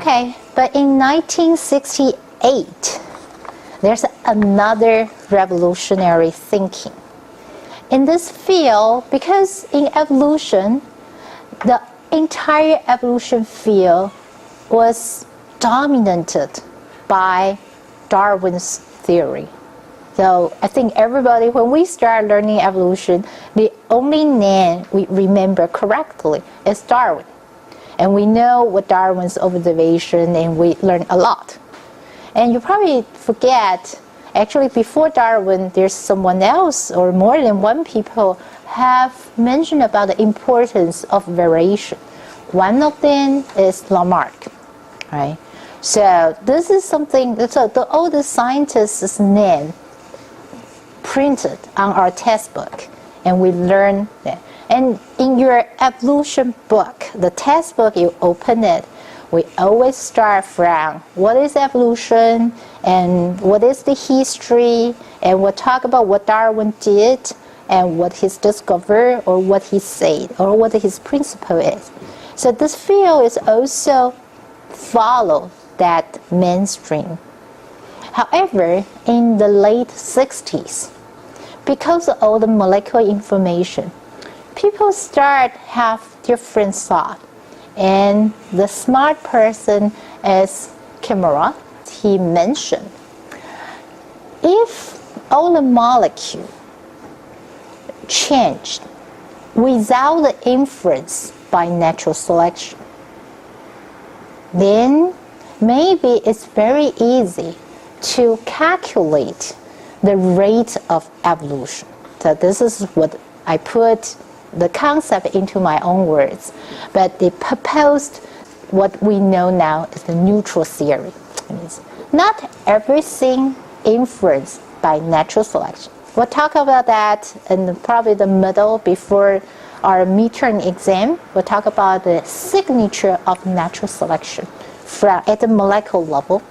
Okay, but in 1968, there's another revolutionary thinking. In this field, because in evolution, the entire evolution field was dominated by Darwin's theory. So I think everybody, when we start learning evolution, the only name we remember correctly is Darwin. And we know what Darwin's observation, and we learn a lot. And you probably forget, actually before Darwin, there's someone else or more than one people have mentioned about the importance of variation. One of them is Lamarck, right? So this is something, so the oldest scientist's name printed on our textbook, and we learn that. And in your evolution book, the textbook, you open it, we always start from what is evolution and what is the history, and we'll talk about what Darwin did and what he's discovered or what he said or what his principle is. So this field is also follow that mainstream. However, in the late 60s, because of all the molecular information, people start have different thought. And the smart person is Kimura. He mentioned, if all the molecule changed without the influence by natural selection, then maybe it's very easy to calculate the rate of evolution. So this is what I put the concept into my own words, but they proposed what we know now is the neutral theory. It means not everything influenced by natural selection. We'll talk about that in probably the middle before our midterm exam. We'll talk about the signature of natural selection at the molecular level.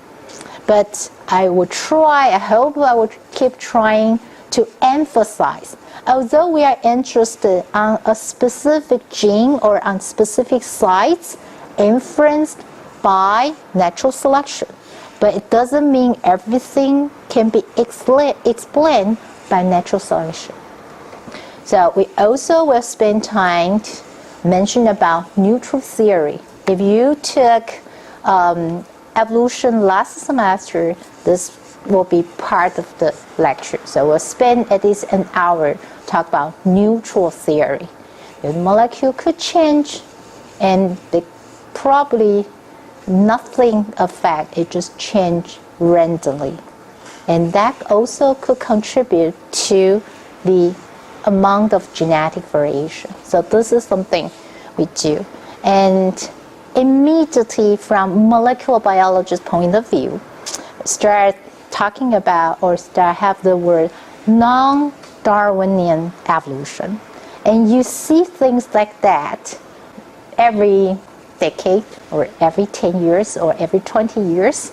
But I will try, I hope I will keep trying to emphasize, although we are interested on a specific gene or on specific sites influenced by natural selection, but it doesn't mean everything can be explained by natural selection. So we also will spend time to mention about neutral theory. If you took evolution last semester, this will be part of the lecture. So we'll spend at least an hour talk about neutral theory. The molecule could change, and they probably nothing affect, it just change randomly. And that also could contribute to the amount of genetic variation. So this is something we do. And immediately from molecular biologist point of view, start talking about or start have the word non-Darwinian evolution. And you see things like that every decade or every 10 years or every 20 years.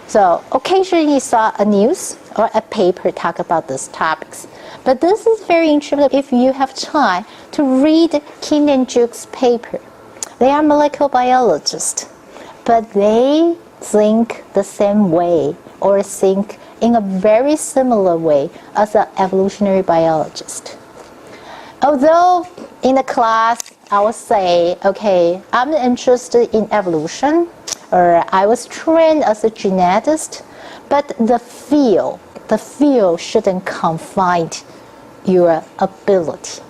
So occasionally you saw a news or a paper talk about these topics. But this is very interesting if you have time to read King and Jukes' paper. They are molecular biologists, but they think the same way or think in a very similar way as an evolutionary biologist. Although in the class I would say, okay, I'm interested in evolution, or I was trained as a geneticist, but the field shouldn't confine your ability.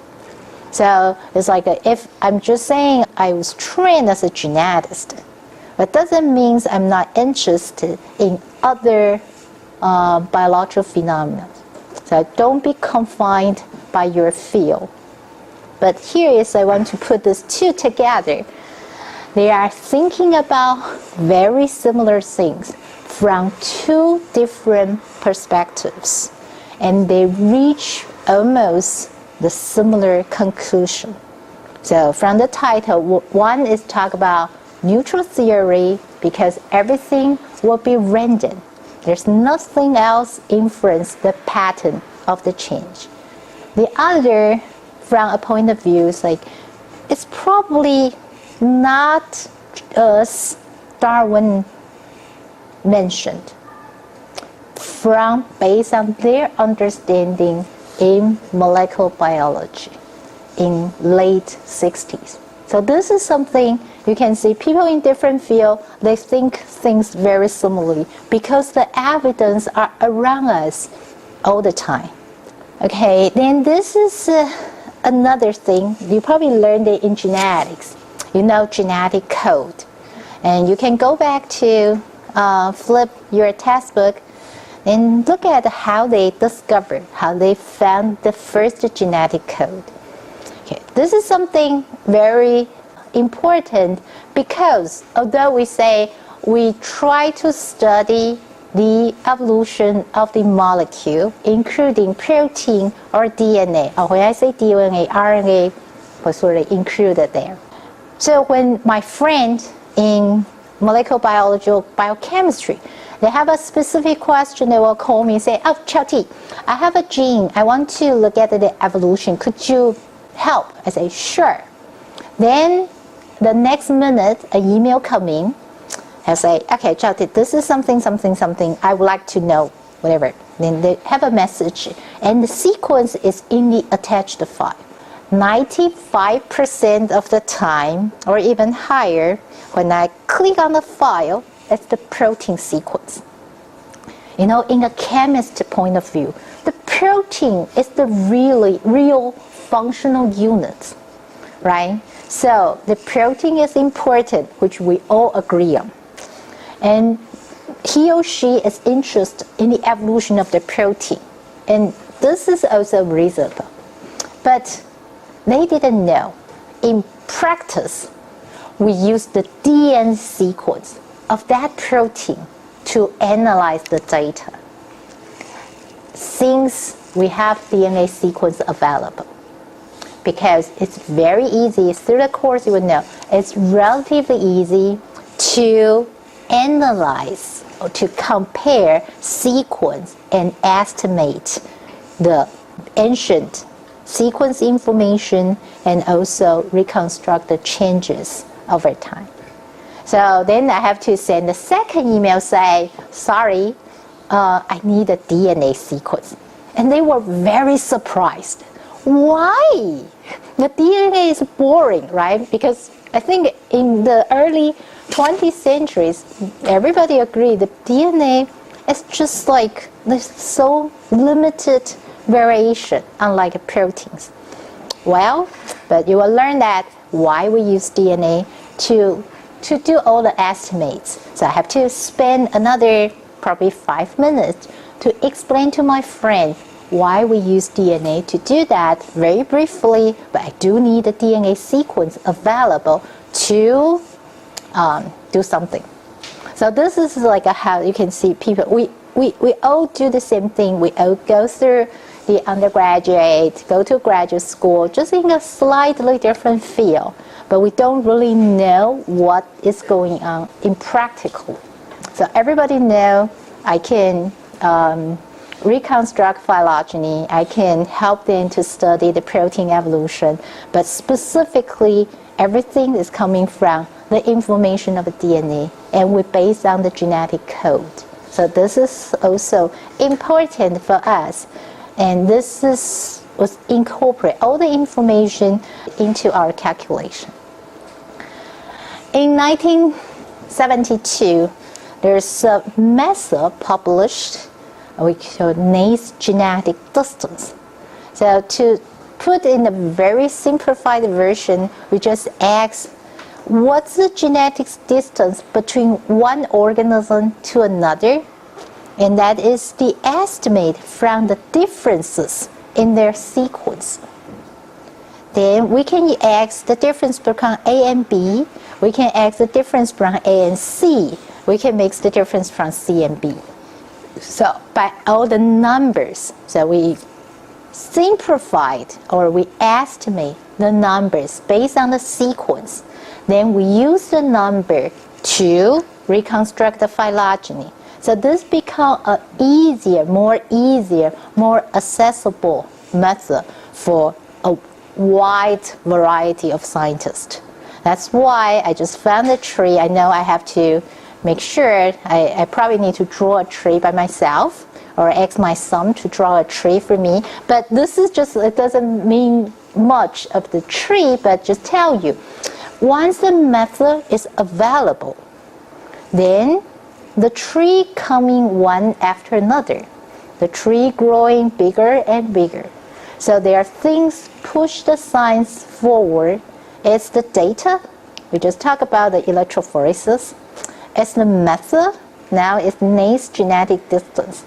So it's like if I'm just saying I was trained as a geneticist, but doesn't mean I'm not interested in other biological phenomena. So don't be confined by your field. But here is, I want to put these two together. They are thinking about very similar things from two different perspectives, and they reach almost the similar conclusion. So from the title, one is talk about neutral theory because everything will be random. There's nothing else influence the pattern of the change. The other, from a point of view, is like it's probably not as Darwin mentioned based on their understanding in molecular biology in late 60s. So this is something you can see people in different fields, they think things very similarly because the evidence are around us all the time. Okay, then this is another thing. You probably learned it in genetics. You know genetic code. And you can go back to flip your textbook and look at how they discovered, how they found the first genetic code. Okay, this is something very important because although we say we try to study the evolution of the molecule, including protein or DNA, or when I say DNA, RNA was sort of included there. So when my friend in molecular biology or biochemistry, they have a specific question, they will call me and say, oh, CHAU-TI, I have a gene, I want to look at the evolution, could you help? I say, sure. Then the next minute, an email comes in, I say, okay, CHAU-TI, this is something, I would like to know, whatever. Then they have a message, and the sequence is in the attached file. 95% of the time, or even higher, when I click on the file, it's the protein sequence. You know, in a chemist point of view, the protein is the real functional unit, right? So the protein is important, which we all agree on. And he or she is interested in the evolution of the protein. And this is also reasonable. But they didn't know. In practice, we use the DNA sequence of that protein to analyze the data. Since we have DNA sequence available, because it's very easy, through the course you will know, it's relatively easy to analyze or to compare sequence and estimate the ancient sequence information and also reconstruct the changes over time. So then I have to send the second email say, sorry, I need a DNA sequence. And they were very surprised. Why? The DNA is boring, right? Because I think in the early 20th centuries, everybody agreed that DNA is just like, there's so limited variation, unlike proteins. Well, but you will learn that why we use DNA to do all the estimates. So I have to spend another probably 5 minutes to explain to my friend why we use DNA to do that very briefly, but I do need a DNA sequence available to do something. So this is like how you can see people, we all do the same thing. We all go through the undergraduate, go to graduate school, just in a slightly different field, but we don't really know what is going on in practical. So everybody know I can reconstruct phylogeny, I can help them to study the protein evolution, but specifically everything is coming from the information of the DNA, and we base on the genetic code. So this is also important for us, and this was incorporate all the information into our calculation. In 1972, there's a method published we call Nace genetic distance. So to put in a very simplified version, we just ask, what's the genetic distance between one organism to another? And that is the estimate from the differences in their sequence. Then we can ask the difference between A and B. We can ask the difference from A and C. We can make the difference from C and B. So by all the numbers, so we simplified or we estimate the numbers based on the sequence. Then we use the number to reconstruct the phylogeny. So this becomes an easier, more accessible method for a wide variety of scientists. That's why I just found a tree. I know I have to make sure I probably need to draw a tree by myself or ask my son to draw a tree for me. But this is just, it doesn't mean much of the tree, but just tell you, once the method is available, then the tree coming one after another, the tree growing bigger and bigger. So there are things push the science forward. It's the data. We just talked about the electrophoresis. It's the method. Now it's next genetic distance.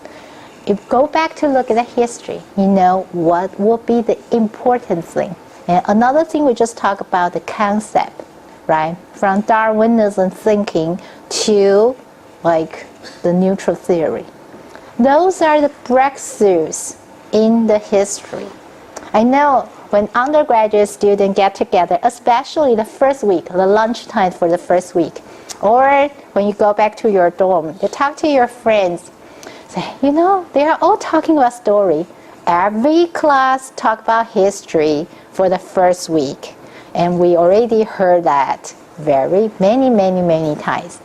If you go back to look at the history, you know what will be the important thing. And another thing, we just talked about the concept, right? From Darwinism thinking to like the neutral theory. Those are the breakthroughs in the history. I know when undergraduate students get together, especially the first week, the lunchtime for the first week, or when you go back to your dorm, you talk to your friends, say, you know, they are all talking about story. Every class talk about history for the first week. And we already heard that many times.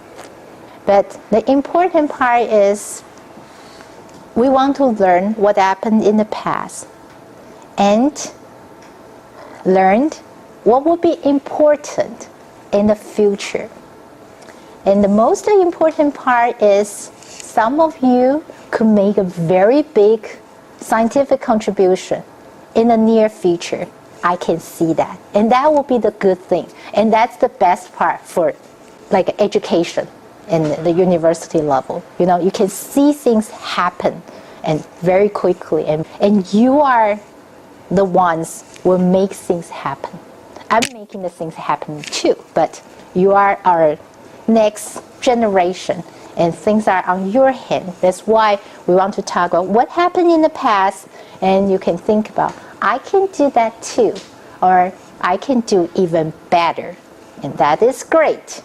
But the important part is we want to learn what happened in the past and learned what will be important in the future. And the most important part is some of you could make a very big scientific contribution in the near future. I can see that. And that will be the good thing. And that's the best part for like education in the university level. You know, you can see things happen and very quickly. And you are the ones who will make things happen. I'm making the things happen too, but you are our next generation and things are on your hand. That's why we want to talk about what happened in the past, and you can think about, I can do that too, or I can do even better. And that is great.